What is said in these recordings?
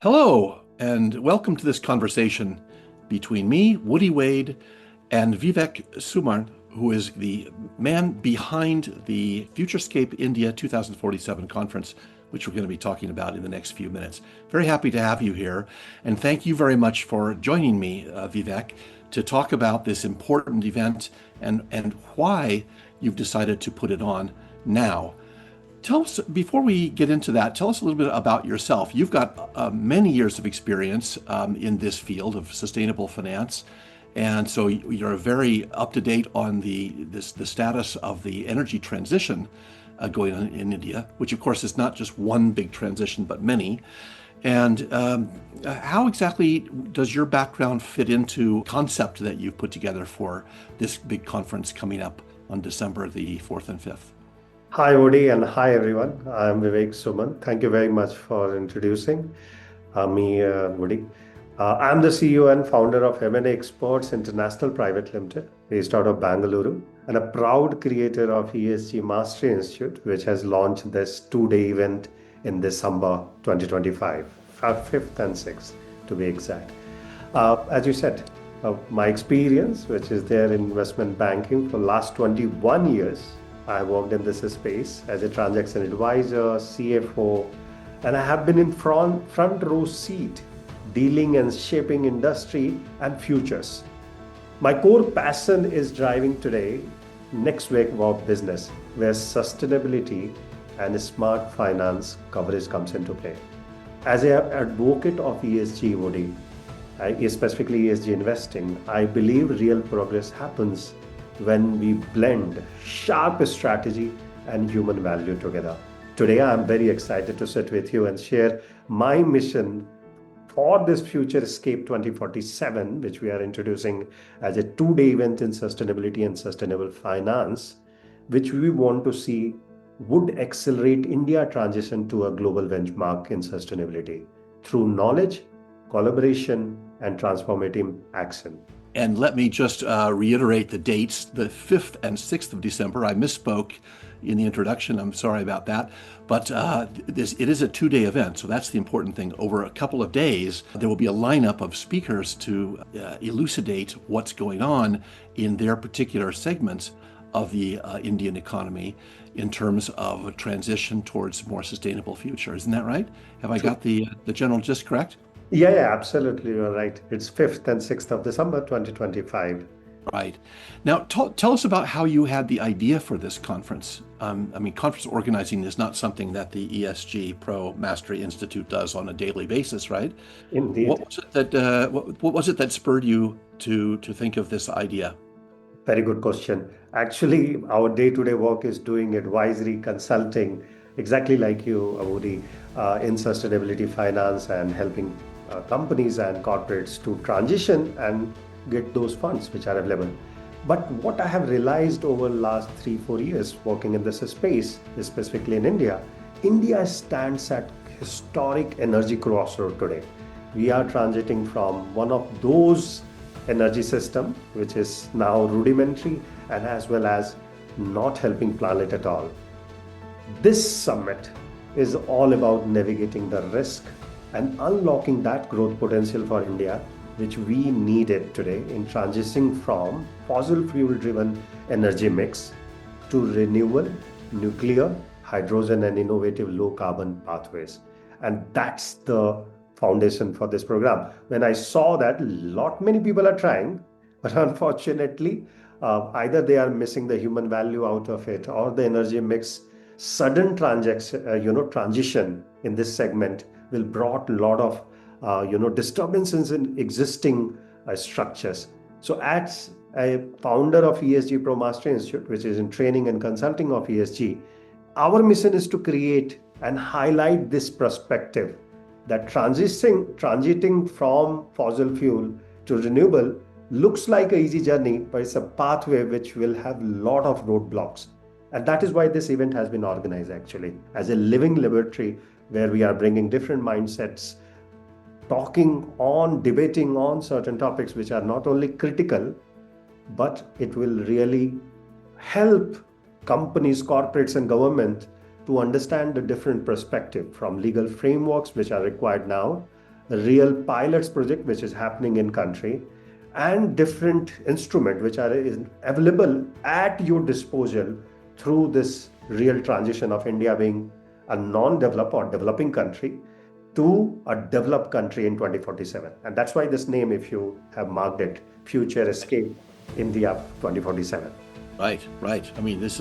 Hello, and welcome to this conversation between me, Woody Wade, and Vivek Suman, who is the man behind the Futurescape India 2047 conference, which we're going to be talking about in the next few minutes. Very happy to have you here, and thank you very much for joining me, Vivek, to talk about this important event and why you've decided to put it on now. Tell us, before we get into that, tell us a little bit about yourself. You've got many years of experience in this field of sustainable finance. And so you're very up to date on the status of the energy transition going on in India, which of course is not just one big transition, but many. And how exactly does your background fit into concept that you've put together for this big conference coming up on December the 4th and 5th? Hi, Woody, and hi, everyone. I'm Vivek Suman. Thank you very much for introducing me, Woody. I'm the CEO and founder of M&A Experts International Private Limited, based out of Bangalore, and a proud creator of ESG Mastery Institute, which has launched this two-day event in December 2025, 5th and 6th, to be exact. As you said, my experience, which is there in investment banking for the last 21 years, I worked in this space as a transaction advisor, CFO, and I have been in front row seat dealing and shaping industry and futures. My core passion is driving today next wave of business, where sustainability and smart finance coverage comes into play. As an advocate of ESG, Woody, specifically ESG investing, I believe real progress happens when we blend sharp strategy and human value together. Today, I'm very excited to sit with you and share my mission for this Futurescape 2047, which we are introducing as a two-day event in sustainability and sustainable finance, which we want to see would accelerate India transition to a global benchmark in sustainability through knowledge, collaboration, and transformative action. And let me just reiterate the dates, the 5th and 6th of December. I misspoke in the introduction. I'm sorry about that. But it is a two-day event, so that's the important thing. Over a couple of days, there will be a lineup of speakers to elucidate what's going on in their particular segments of the Indian economy in terms of a transition towards a more sustainable future. Isn't that right? Have I got the general gist correct? Yeah, absolutely. You're right. It's 5th and 6th of December, 2025. Right. Now, tell us about how you had the idea for this conference. Conference organizing is not something that the ESGPro Mastery Institute does on a daily basis, right? Indeed. What was it that spurred you to think of this idea? Very good question. Actually, our day-to-day work is doing advisory consulting, exactly like you, Woody, in sustainability finance and helping companies and corporates to transition and get those funds which are available. But what I have realized over the last 3-4 years working in this space, specifically in India, India stands at historic energy crossroad today. We are transiting from one of those energy system, which is now rudimentary and as well as not helping planet at all. This summit is all about navigating the risk and unlocking that growth potential for India, which we needed today in transitioning from fossil fuel driven energy mix to renewable, nuclear, hydrogen and innovative low carbon pathways. And that's the foundation for this program. When I saw that many people are trying, but unfortunately, either they are missing the human value out of it or the energy mix sudden transition in this segment will brought a lot of disturbances in existing structures. So as a founder of ESGPro Mastery Institute, which is in training and consulting of ESG, our mission is to create and highlight this perspective that transiting from fossil fuel to renewable looks like an easy journey, but it's a pathway which will have a lot of roadblocks. And that is why this event has been organized actually as a living laboratory where we are bringing different mindsets, debating on certain topics which are not only critical, but it will really help companies, corporates, and government to understand the different perspective from legal frameworks which are required now real pilots project which is happening in country, and different instrument which are available at your disposal through this real transition of India being a non-developed or developing country to a developed country in 2047. And that's why this name, if you have marked it, Future Escape India 2047. Right, right. I mean, this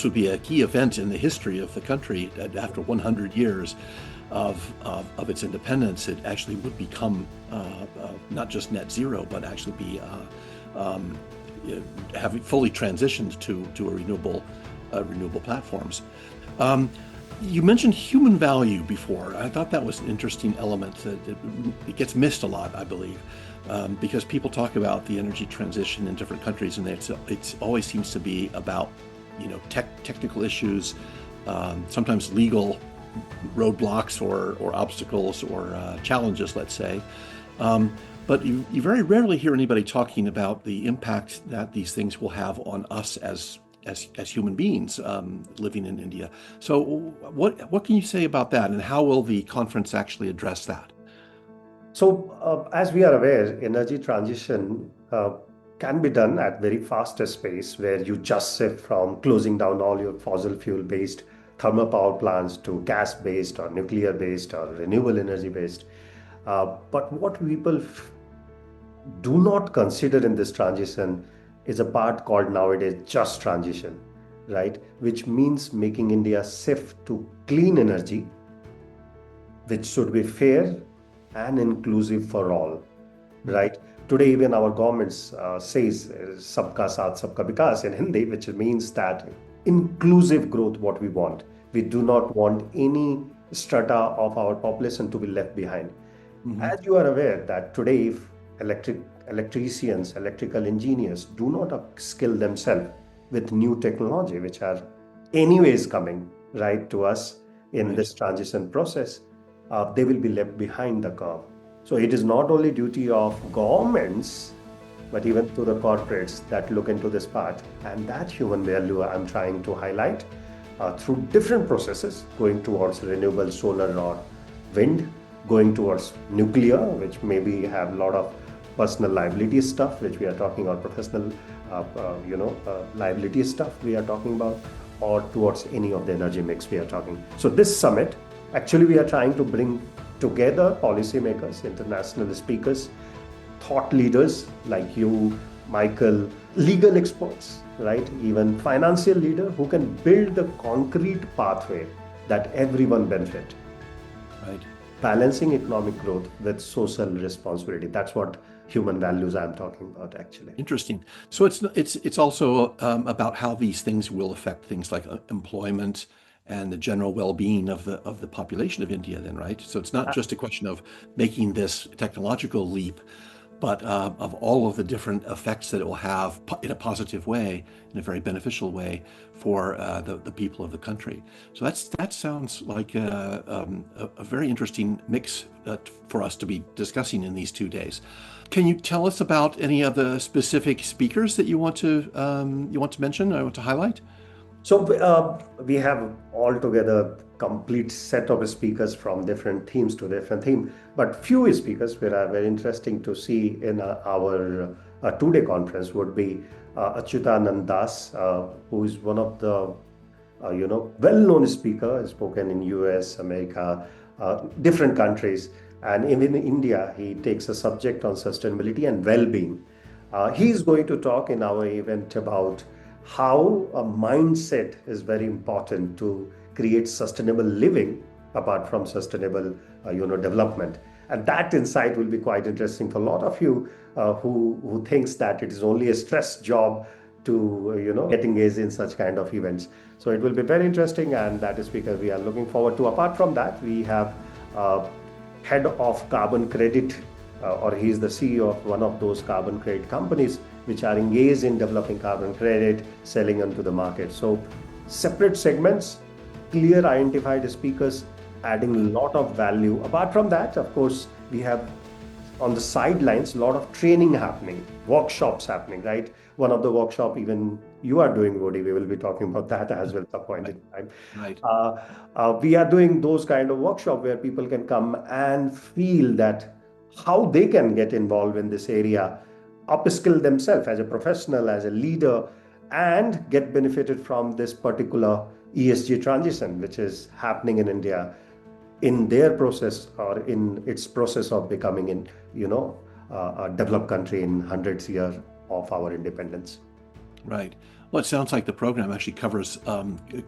would be a key event in the history of the country. After 100 years of its independence, it actually would become not just net zero, but actually be having fully transitioned to a renewable platforms. You mentioned human value before. I thought that was an interesting element that it gets missed a lot, I believe, because people talk about the energy transition in different countries, and it always seems to be about technical issues, sometimes legal roadblocks or obstacles or challenges, let's say. But you very rarely hear anybody talking about the impact that these things will have on us as human beings living in India. So what can you say about that, and how will the conference actually address that? So as we are aware, energy transition can be done at very fastest pace, where you just shift from closing down all your fossil fuel based thermal power plants to gas based or nuclear based or renewable energy based. But what people do not consider in this transition is a part called nowadays just transition, right? Which means making India shift to clean energy, which should be fair and inclusive for all, right? Today, even our government says "Sabka Saath, Sabka Vikas" in Hindi, which means that inclusive growth, what we want. We do not want any strata of our population to be left behind. Mm-hmm. As you are aware that today, if electricians, electrical engineers do not upskill themselves with new technology, which are anyways coming right to us in this transition process, they will be left behind the curve. So it is not only duty of governments, but even to the corporates that look into this part. And that human value I'm trying to highlight through different processes, going towards renewable solar or wind, going towards nuclear, which maybe have a lot of personal liability stuff, which we are talking about, professional liability stuff we are talking about, or towards any of the energy mix we are talking. So this summit, actually we are trying to bring together policymakers, international speakers, thought leaders like you, Michael, legal experts, right? Even financial leader who can build the concrete pathway that everyone benefit. Right. Balancing economic growth with social responsibility. That's what human values I'm talking about, actually. Interesting. So it's also about how these things will affect things like employment and the general well-being of the population of India, then, right? So it's not just a question of making this technological leap, but of all of the different effects that it will have in a positive way, in a very beneficial way for the people of the country. So that sounds like a very interesting mix for us to be discussing in these 2 days. Can you tell us about any of the specific speakers that you want to mention or want to highlight? So we have altogether complete set of speakers from different themes to different theme, but few speakers which are very interesting to see in our 2-day conference would be Achyutanand Das, who is one of the well-known speaker, spoken in US, America, different countries, and even in India. He takes a subject on sustainability and well-being. He is going to talk in our event about how a mindset is very important to create sustainable living apart from sustainable development. And that insight will be quite interesting for a lot of you who thinks that it is only a stress job to get engaged in such kind of events. So it will be very interesting, and that is because we are looking forward to. Apart from that, we have head of carbon credit, or he is the CEO of one of those carbon credit companies which are engaged in developing carbon credit, selling onto the market. So separate segments, clear identified speakers, adding a lot of value. Apart from that, of course, we have on the sidelines a lot of training happening, workshops happening, right? One of the workshop even you are doing, Woody. We will be talking about that as well at some point Right. in time. Right. We are doing those kind of workshop where people can come and feel that how they can get involved in this area, upskill themselves as a professional, as a leader, and get benefited from this particular ESG transition, which is happening in India in their process or in its process of becoming a developed country in hundreds years of our independence. Right. Well, it sounds like the program actually covers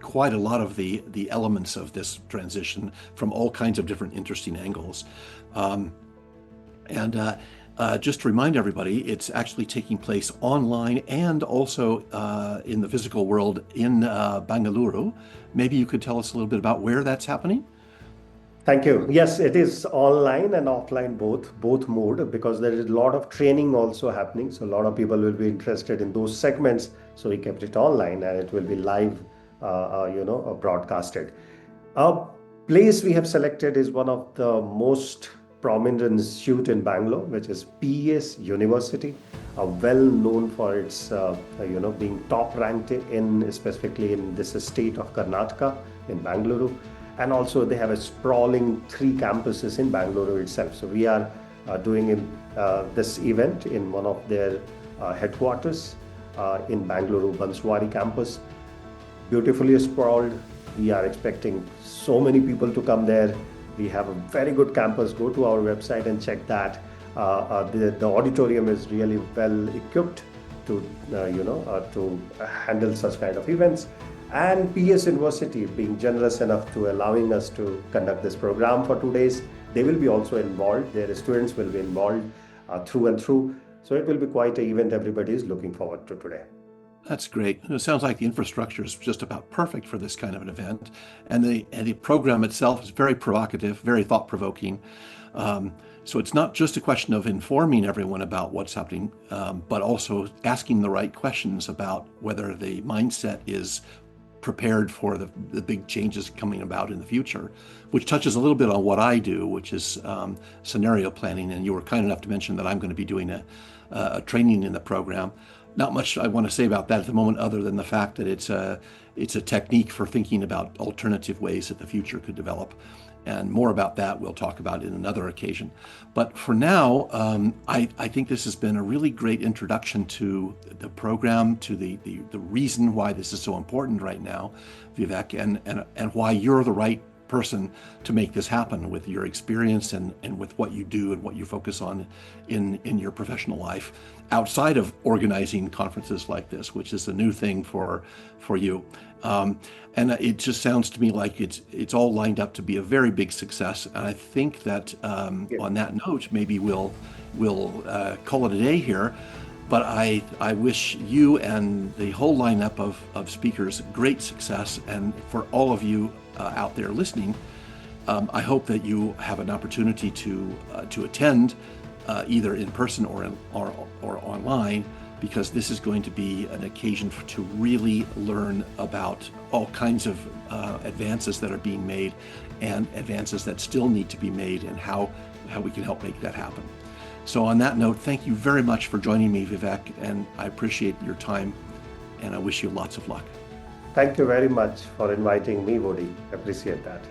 quite a lot of the elements of this transition from all kinds of different interesting angles. Um, and just to remind everybody, it's actually taking place online and also in the physical world in Bangalore. Maybe you could tell us a little bit about where that's happening? Thank you. Yes, it is online and offline both mode, because there is a lot of training also happening. So a lot of people will be interested in those segments. So we kept it online and it will be live, broadcasted. A place we have selected is one of the most prominent institute in Bangalore, which is PES University, well known for its, being top ranked in specifically in this state of Karnataka in Bangalore. And also they have a sprawling 3 campuses in Bangalore itself. So we are doing this event in one of their headquarters in Bangalore Banswari campus. Beautifully sprawled. We are expecting so many people to come there. We have a very good campus. Go to our website and check that. The auditorium is really well equipped to handle such kind of events. And PS University being generous enough to allowing us to conduct this program for 2 days. They will be also involved. Their students will be involved through and through. So it will be quite an event everybody is looking forward to today. That's great. It sounds like the infrastructure is just about perfect for this kind of an event. And the program itself is very provocative, very thought-provoking. So it's not just a question of informing everyone about what's happening, but also asking the right questions about whether the mindset is prepared for the big changes coming about in the future, which touches a little bit on what I do, which is scenario planning. And you were kind enough to mention that I'm going to be doing a training in the program. Not much I want to say about that at the moment, other than the fact that it's a technique for thinking about alternative ways that the future could develop. And more about that we'll talk about in another occasion. But for now, I think this has been a really great introduction to the program, to the reason why this is so important right now, Viveck, and why you're the right person to make this happen with your experience and with what you do and what you focus on in your professional life outside of organizing conferences like this, which is a new thing for you. And it just sounds to me like it's all lined up to be a very big success. And I think that on that note, maybe we'll call it a day here. But I wish you and the whole lineup of speakers great success. And for all of you out there listening, I hope that you have an opportunity to attend either in person or online, because this is going to be an occasion to really learn about all kinds of advances that are being made and advances that still need to be made, and how we can help make that happen. So on that note, thank you very much for joining me, Viveck, and I appreciate your time, and I wish you lots of luck. Thank you very much for inviting me, Woody. Appreciate that.